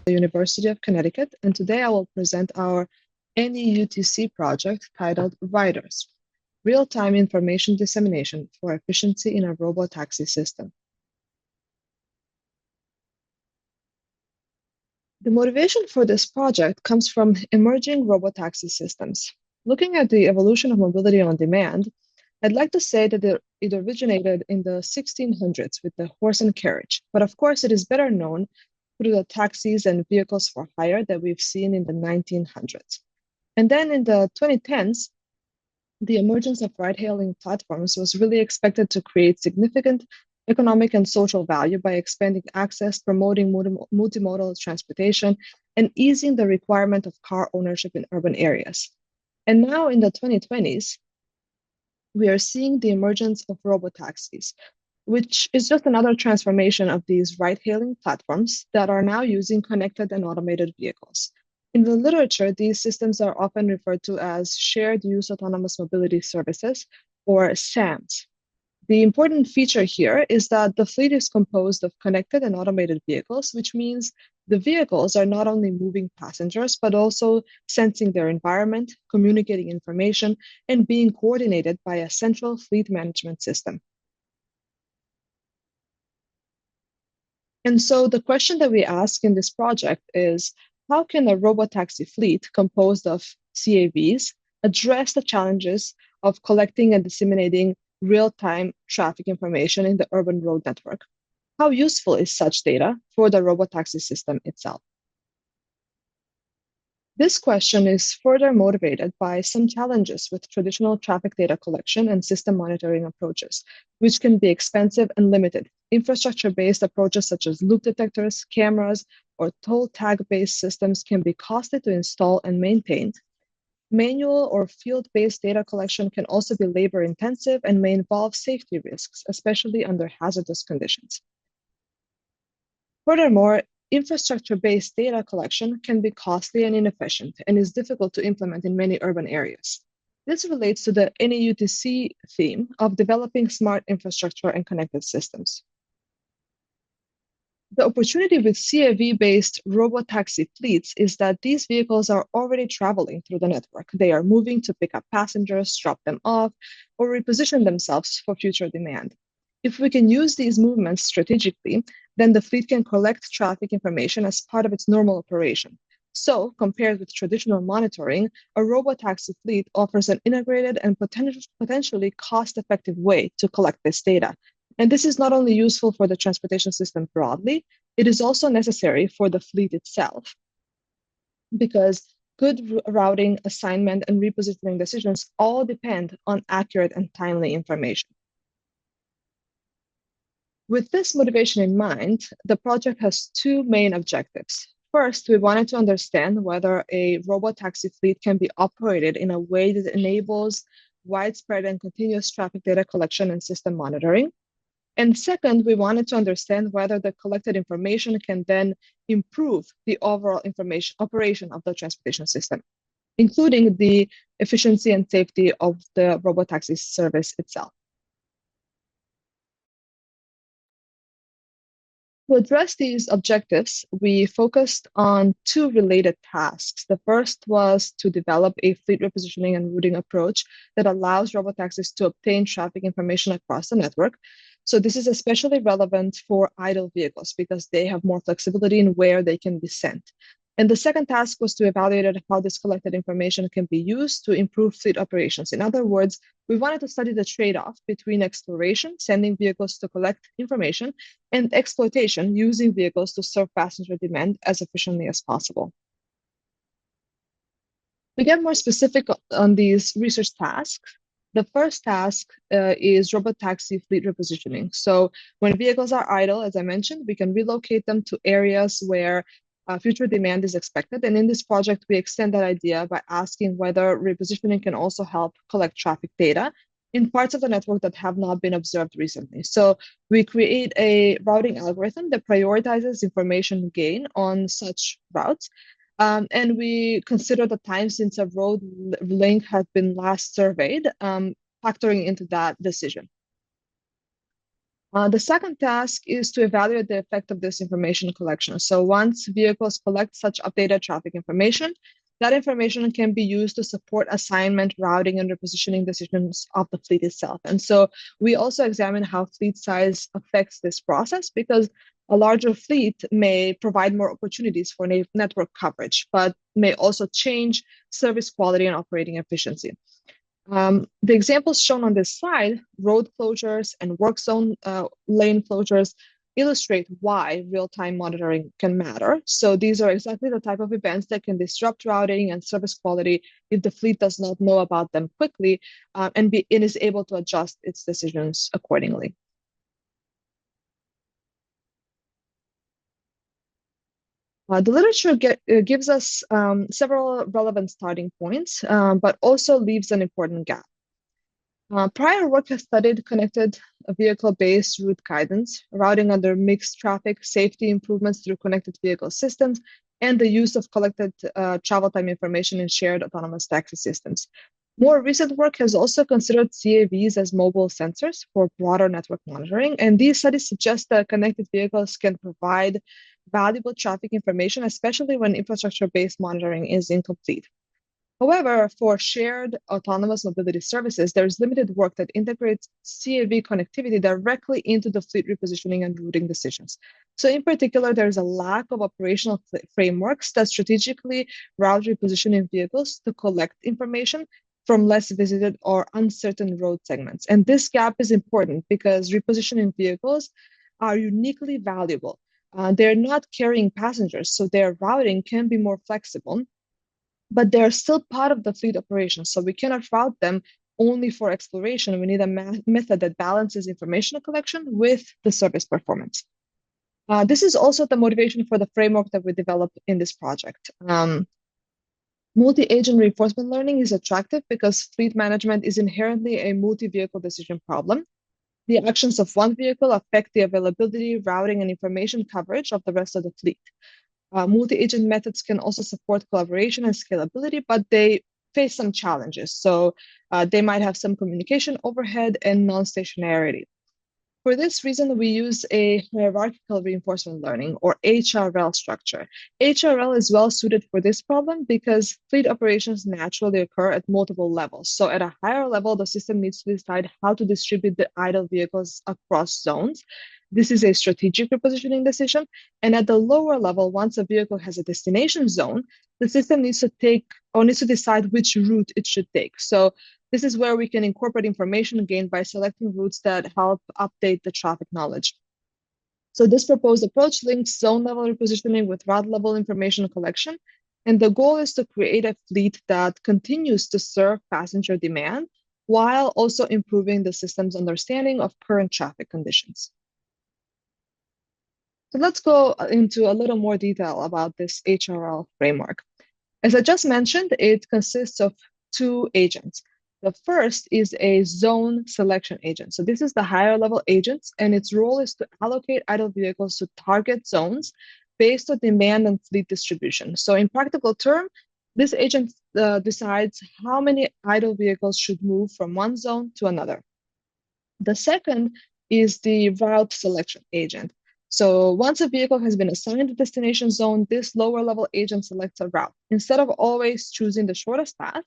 the University of Connecticut, and today I will present our NEUTC project titled Riders, Real-Time Information Dissemination for Efficiency in a Robo-Taxi System. The motivation for this project comes from emerging robo-taxi systems. Looking at the evolution of mobility on demand, I'd like to say that it originated in the 1600s with the horse and carriage, but of course it is better known through the taxis and vehicles for hire that we've seen in the 1900s. And then in the 2010s, the emergence of ride-hailing platforms was really expected to create significant economic and social value by expanding access, promoting multimodal transportation, and easing the requirement of car ownership in urban areas. And now in the 2020s, we are seeing the emergence of robo-taxis, which is just another transformation of these ride-hailing platforms that are now using connected and automated vehicles. In the literature, these systems are often referred to as shared use autonomous mobility services, or SAMs. The important feature here is that the fleet is composed of connected and automated vehicles, which means the vehicles are not only moving passengers, but also sensing their environment, communicating information, and being coordinated by a central fleet management system. And so the question that we ask in this project is, how can a robo-taxi fleet composed of CAVs address the challenges of collecting and disseminating real-time traffic information in the urban road network? How useful is such data for the robo-taxi system itself? This question is further motivated by some challenges with traditional traffic data collection and system monitoring approaches, which can be expensive and limited. Infrastructure-based approaches such as loop detectors, cameras, or toll tag-based systems can be costly to install and maintain. Manual or field-based data collection can also be labor-intensive and may involve safety risks, especially under hazardous conditions. Furthermore, infrastructure-based data collection can be costly and inefficient and is difficult to implement in many urban areas. This relates to the NEUTC theme of developing smart infrastructure and connected systems. The opportunity with CAV-based robo-taxi fleets is that these vehicles are already traveling through the network. They are moving to pick up passengers, drop them off, or reposition themselves for future demand. If we can use these movements strategically, then the fleet can collect traffic information as part of its normal operation. So, compared with traditional monitoring, a robo-taxi fleet offers an integrated and potentially cost-effective way to collect this data. And this is not only useful for the transportation system broadly, it is also necessary for the fleet itself, because good routing, assignment, and repositioning decisions all depend on accurate and timely information. With this motivation in mind, the project has two main objectives. First, we wanted to understand whether a robo-taxi fleet can be operated in a way that enables widespread and continuous traffic data collection and system monitoring. And second, we wanted to understand whether the collected information can then improve the overall operation of the transportation system, including the efficiency and safety of the robo-taxi service itself. To address these objectives, we focused on two related tasks. The first was to develop a fleet repositioning and routing approach that allows robotaxis to obtain traffic information across the network. So this is especially relevant for idle vehicles because they have more flexibility in where they can be sent. And the second task was to evaluate how this collected information can be used to improve fleet operations. In other words, we wanted to study the trade-off between exploration, sending vehicles to collect information, and exploitation, using vehicles to serve passenger demand as efficiently as possible. To get more specific on these research tasks, the first task is robotaxi fleet repositioning. So when vehicles are idle, as I mentioned, we can relocate them to areas where future demand is expected. And in this project, we extend that idea by asking whether repositioning can also help collect traffic data in parts of the network that have not been observed recently. So we create a routing algorithm that prioritizes information gain on such routes. And we consider the time since a road link has been last surveyed, factoring into that decision. The second task is to evaluate the effect of this information collection. So once vehicles collect such updated traffic information, that information can be used to support assignment, routing, and repositioning decisions of the fleet itself. And so we also examine how fleet size affects this process, because a larger fleet may provide more opportunities for network coverage, but may also change service quality and operating efficiency. The examples shown on this slide, road closures and work zone lane closures, illustrate why real-time monitoring can matter. So these are exactly the type of events that can disrupt routing and service quality if the fleet does not know about them quickly and is able to adjust its decisions accordingly. The literature gives us several relevant starting points, but also leaves an important gap. Prior work has studied connected vehicle-based route guidance, routing under mixed traffic, safety improvements through connected vehicle systems, and the use of collected travel time information in shared autonomous taxi systems. More recent work has also considered CAVs as mobile sensors for broader network monitoring, and these studies suggest that connected vehicles can provide valuable traffic information, especially when infrastructure-based monitoring is incomplete. However, for shared autonomous mobility services, there's limited work that integrates CAV connectivity directly into the fleet repositioning and routing decisions. So in particular, there's a lack of operational frameworks that strategically route repositioning vehicles to collect information from less visited or uncertain road segments. And this gap is important because repositioning vehicles are uniquely valuable. They're not carrying passengers, so their routing can be more flexible, but they're still part of the fleet operation. So we cannot route them only for exploration. We need a method that balances information collection with the service performance. This is also the motivation for the framework that we developed in this project. Multi-agent reinforcement learning is attractive because fleet management is inherently a multi-vehicle decision problem. The actions of one vehicle affect the availability, routing, and information coverage of the rest of the fleet. Multi-agent methods can also support collaboration and scalability, but they face some challenges. So they might have some communication overhead and non-stationarity. For this reason, we use a hierarchical reinforcement learning, or HRL structure. HRL is well suited for this problem because fleet operations naturally occur at multiple levels. So at a higher level, the system needs to decide how to distribute the idle vehicles across zones. This is a strategic repositioning decision. And at the lower level, once a vehicle has a destination zone, the system needs to decide which route it should take. So this is where we can incorporate information gained by selecting routes that help update the traffic knowledge. So this proposed approach links zone-level repositioning with route-level information collection. And the goal is to create a fleet that continues to serve passenger demand while also improving the system's understanding of current traffic conditions. So let's go into a little more detail about this HRL framework. As I just mentioned, it consists of two agents. The first is a zone selection agent. So this is the higher level agent, and its role is to allocate idle vehicles to target zones based on demand and fleet distribution. So in practical terms, this agent decides how many idle vehicles should move from one zone to another. The second is the route selection agent. So once a vehicle has been assigned a destination zone, this lower level agent selects a route. Instead of always choosing the shortest path,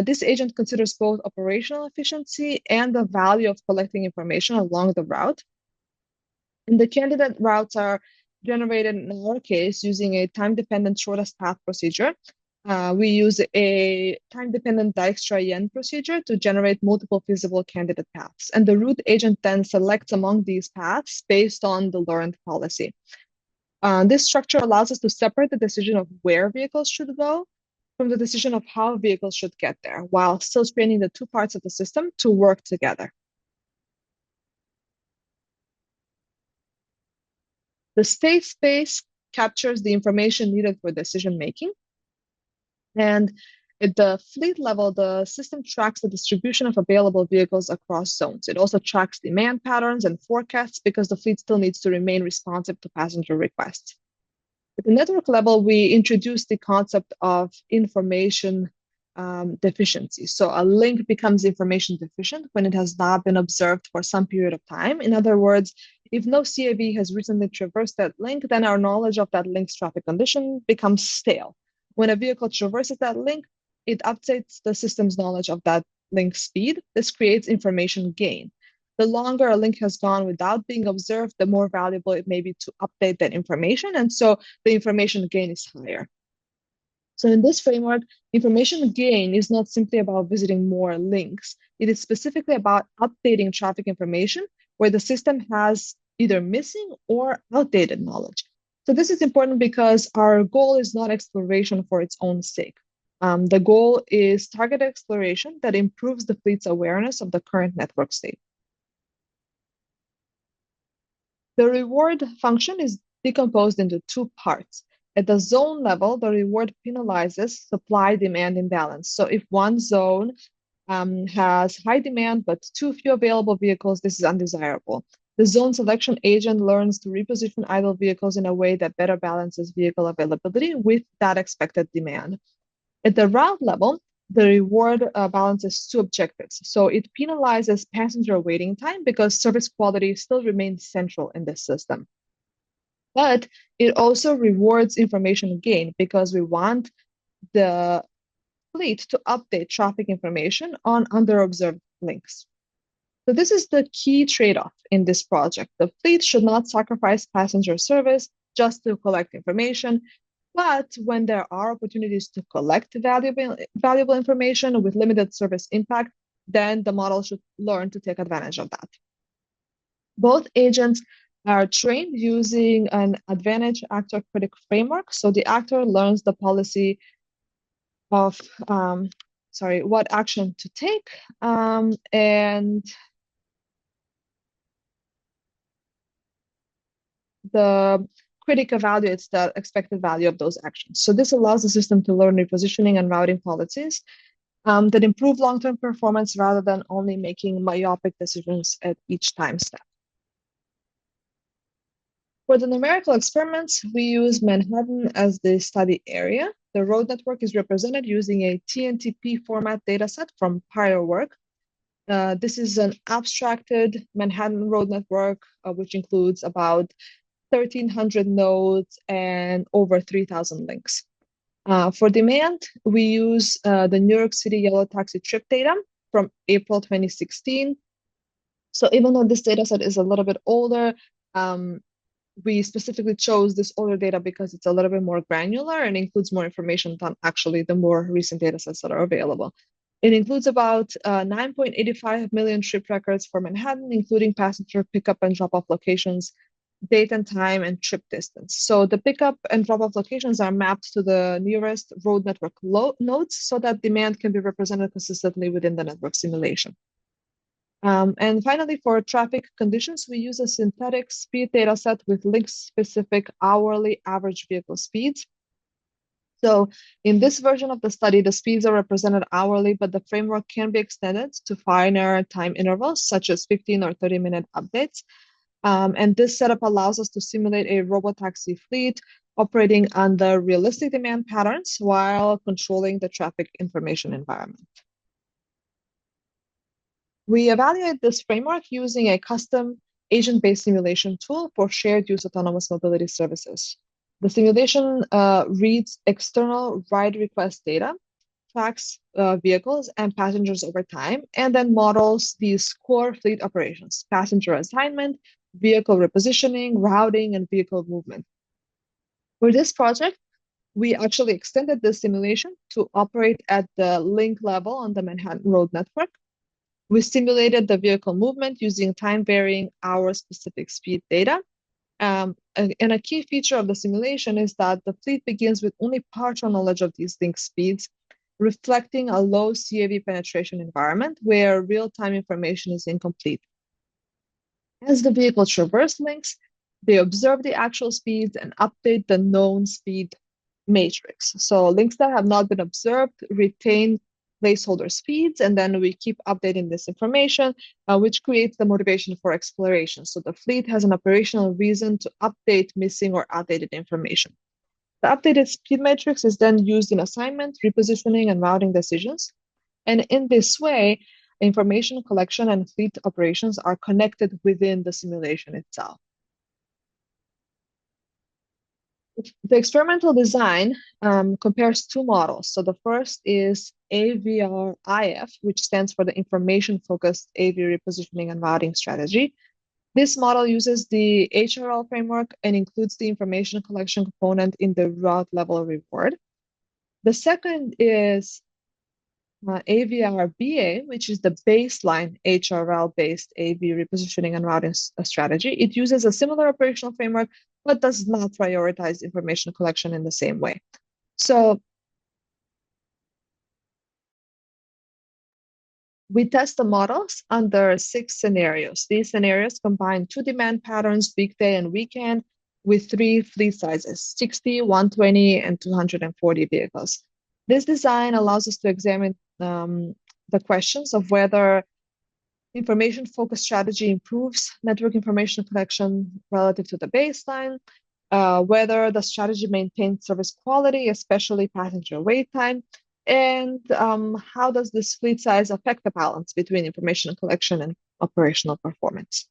this agent considers both operational efficiency and the value of collecting information along the route. And the candidate routes are generated in our case using a time-dependent shortest path procedure. We use a time-dependent Dijkstra-Yen procedure to generate multiple feasible candidate paths. And the route agent then selects among these paths based on the learned policy. This structure allows us to separate the decision of where vehicles should go from the decision of how vehicles should get there, while still training the two parts of the system to work together. The state space captures the information needed for decision making. And at the fleet level, the system tracks the distribution of available vehicles across zones. It also tracks demand patterns and forecasts because the fleet still needs to remain responsive to passenger requests. At the network level, we introduced the concept of information deficiency. So a link becomes information deficient when it has not been observed for some period of time. In other words, if no CAV has recently traversed that link, then our knowledge of that link's traffic condition becomes stale. When a vehicle traverses that link, it updates the system's knowledge of that link speed. This creates information gain. The longer a link has gone without being observed, the more valuable it may be to update that information. And so the information gain is higher. So in this framework, information gain is not simply about visiting more links. It is specifically about updating traffic information where the system has either missing or outdated knowledge. So this is important because our goal is not exploration for its own sake. The goal is targeted exploration that improves the fleet's awareness of the current network state. The reward function is decomposed into two parts. At the zone level, the reward penalizes supply-demand imbalance. So if one zone has high demand but too few available vehicles, this is undesirable. The zone selection agent learns to reposition idle vehicles in a way that better balances vehicle availability with that expected demand. At the route level, the reward balances two objectives. So it penalizes passenger waiting time because service quality still remains central in this system. But it also rewards information gain because we want the fleet to update traffic information on under-observed links. So this is the key trade-off in this project. The fleet should not sacrifice passenger service just to collect information, but when there are opportunities to collect valuable information with limited service impact, then the model should learn to take advantage of that. Both agents are trained using an advantage actor critic framework. So the actor learns the policy of, what action to take, and the critic evaluates the expected value of those actions. So this allows the system to learn repositioning and routing policies that improve long-term performance rather than only making myopic decisions at each time step. For the numerical experiments, we use Manhattan as the study area. The road network is represented using a TNTP format dataset from prior work. This is an abstracted Manhattan road network, which includes about 1,300 nodes and over 3,000 links. For demand, we use the New York City yellow taxi trip data from April 2016. So even though this dataset is a little bit older, we specifically chose this older data because it's a little bit more granular and includes more information than actually the more recent data sets that are available. It includes about 9.85 million trip records for Manhattan, including passenger pickup and drop-off locations, date and time, and trip distance. So the pickup and drop-off locations are mapped to the nearest road network nodes so that demand can be represented consistently within the network simulation. And finally, for traffic conditions, we use a synthetic speed data set with link-specific hourly average vehicle speeds. So in this version of the study, the speeds are represented hourly, but the framework can be extended to finer time intervals, such as 15 or 30-minute updates. And this setup allows us to simulate a robo-taxi fleet operating under realistic demand patterns while controlling the traffic information environment. We evaluate this framework using a custom agent-based simulation tool for shared use autonomous mobility services. The simulation reads external ride request data, tracks vehicles and passengers over time, and then models these core fleet operations: passenger assignment, vehicle repositioning, routing, and vehicle movement. For this project, we actually extended this simulation to operate at the link level on the Manhattan Road network. We simulated the vehicle movement using time-varying hour-specific speed data. And a key feature of the simulation is that the fleet begins with only partial knowledge of these link speeds, reflecting a low CAV penetration environment where real-time information is incomplete. As the vehicle traverses links, they observe the actual speeds and update the known speed matrix. So links that have not been observed retain placeholder speeds, and then we keep updating this information, which creates the motivation for exploration. So the fleet has an operational reason to update missing or outdated information. The updated speed matrix is then used in assignment, repositioning, and routing decisions. And in this way, information collection and fleet operations are connected within the simulation itself. The experimental design compares two models. So the first is AVR-IF, which stands for the Information-Focused AV Repositioning and Routing Strategy. This model uses the HRL framework and includes the information collection component in the route level reward. The second is AVR-BA, which is the baseline HRL-based AV repositioning and routing strategy. It uses a similar operational framework, but does not prioritize information collection in the same way. So we test the models under 6 scenarios. These scenarios combine 2 demand patterns, weekday and weekend, with 3 fleet sizes, 60, 120, and 240 vehicles. This design allows us to examine the questions of whether information-focused strategy improves network information collection relative to the baseline, whether the strategy maintains service quality, especially passenger wait time, and how does this fleet size affect the balance between information collection and operational performance.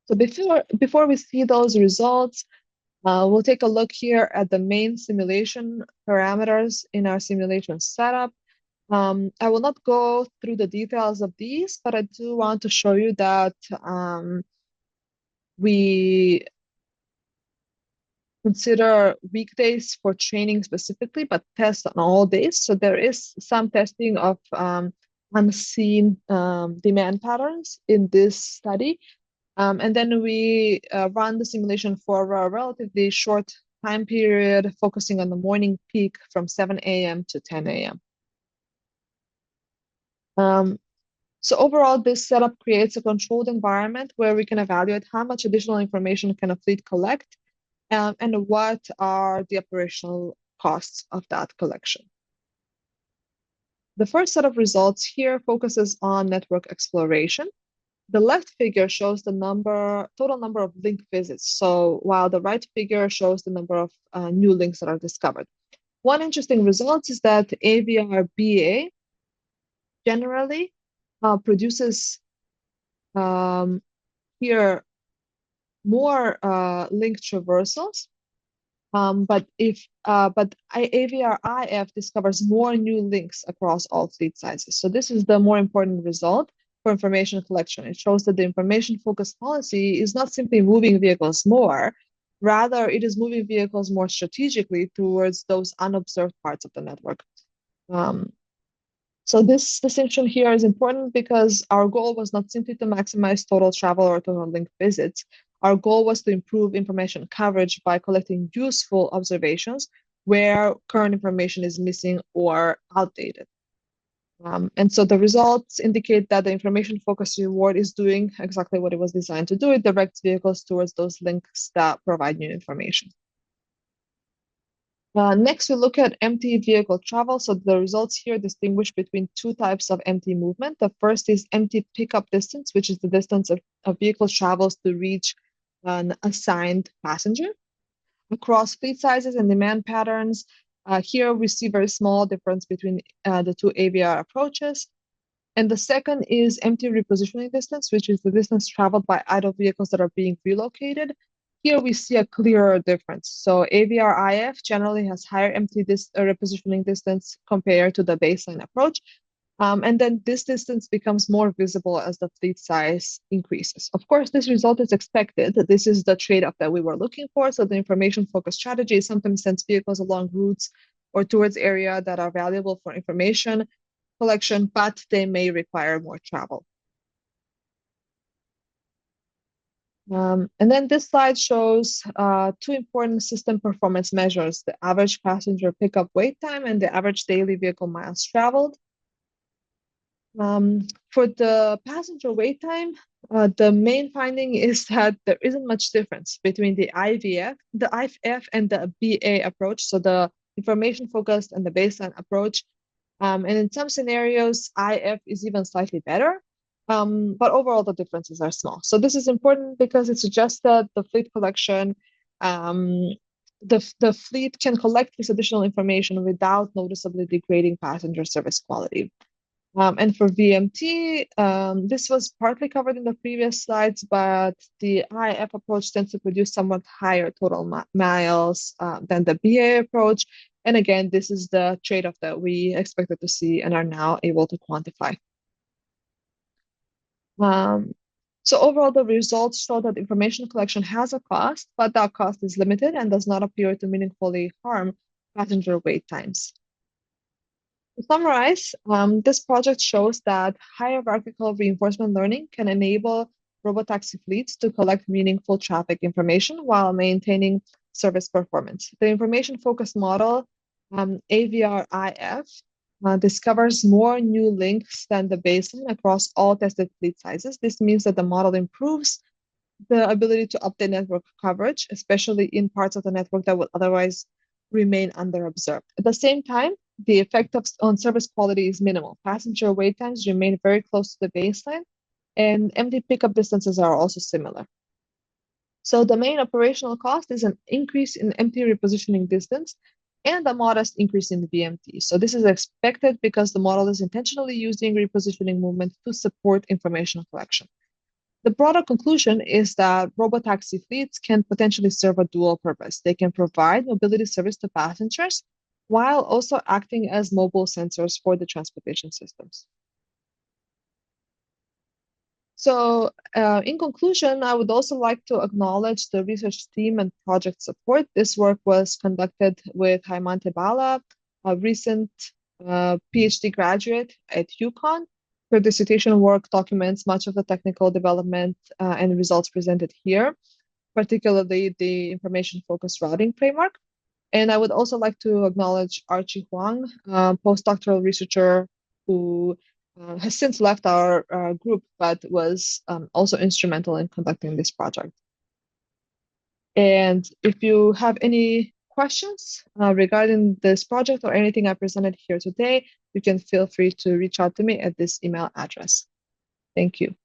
So before we see those results, we'll take a look here at the main simulation parameters in our simulation setup. I will not go through the details of these, but I do want to show you that we consider weekdays for training specifically, but test on all days. So there is some testing of unseen demand patterns in this study. And then we run the simulation for a relatively short time period, focusing on the morning peak from 7 a.m. to 10 a.m. So overall, this setup creates a controlled environment where we can evaluate how much additional information can a fleet collect and what are the operational costs of that collection. The first set of results here focuses on network exploration. The left figure shows the total number of link visits. So while the right figure shows the number of new links that are discovered. One interesting result is that AVR-BA generally produces here more link traversals, but AVR-IF discovers more new links across all fleet sizes. So this is the more important result for information collection. It shows that the information-focused policy is not simply moving vehicles more, rather it is moving vehicles more strategically towards those unobserved parts of the network. So this distinction here is important because our goal was not simply to maximize total travel or total link visits. Our goal was to improve information coverage by collecting useful observations where current information is missing or outdated. And so the results indicate that the information-focused reward is doing exactly what it was designed to do. It directs vehicles towards those links that provide new information. Next, we look at empty vehicle travel. So the results here distinguish between 2 types of empty movement. The first is empty pickup distance, which is the distance a vehicle travels to reach an assigned passenger. Across fleet sizes and demand patterns, here we see very small difference between the 2 AVR approaches. And the second is empty repositioning distance, which is the distance traveled by idle vehicles that are being relocated. Here we see a clearer difference. So AVR-IF generally has higher empty repositioning distance compared to the baseline approach. And then this distance becomes more visible as the fleet size increases. Of course, this result is expected. This is the trade-off that we were looking for. So the information-focused strategy sometimes sends vehicles along routes or towards areas that are valuable for information collection, but they may require more travel. And then this slide shows 2 important system performance measures, the average passenger pickup wait time and the average daily vehicle miles traveled. For the passenger wait time, the main finding is that there isn't much difference between the IF and the BA approach, so the information-focused and the baseline approach. And in some scenarios, IF is even slightly better. But overall, the differences are small. So this is important because it suggests that the fleet collection the fleet can collect this additional information without noticeably degrading passenger service quality. And for VMT, this was partly covered in the previous slides, but the IF approach tends to produce somewhat higher total miles than the BA approach. And again, this is the trade-off that we expected to see and are now able to quantify. So overall, the results show that information collection has a cost, but that cost is limited and does not appear to meaningfully harm passenger wait times. To summarize, this project shows that hierarchical reinforcement learning can enable robotaxi fleets to collect meaningful traffic information while maintaining service performance. The information-focused model, AVR-IF, discovers more new links than the baseline across all tested fleet sizes. This means that the model improves the ability to update network coverage, especially in parts of the network that would otherwise remain underobserved. At the same time, the effect on service quality is minimal. Passenger wait times remain very close to the baseline, and empty pickup distances are also similar. So the main operational cost is an increase in empty repositioning distance and a modest increase in the VMT. So this is expected because the model is intentionally using repositioning movement to support information collection. The broader conclusion is that robotaxi fleets can potentially serve a dual purpose. They can provide mobility service to passengers while also acting as mobile sensors for the transportation systems. So in conclusion, I would also like to acknowledge the research team and project support. This work was conducted with Haimante Bala, a recent PhD graduate at UConn. Her dissertation work documents much of the technical development and results presented here, particularly the information-focused routing framework. And I would also like to acknowledge Archie Huang, postdoctoral researcher who has since left our group, but was also instrumental in conducting this project. And if you have any questions regarding this project or anything I presented here today, you can feel free to reach out to me at this email address. Thank you.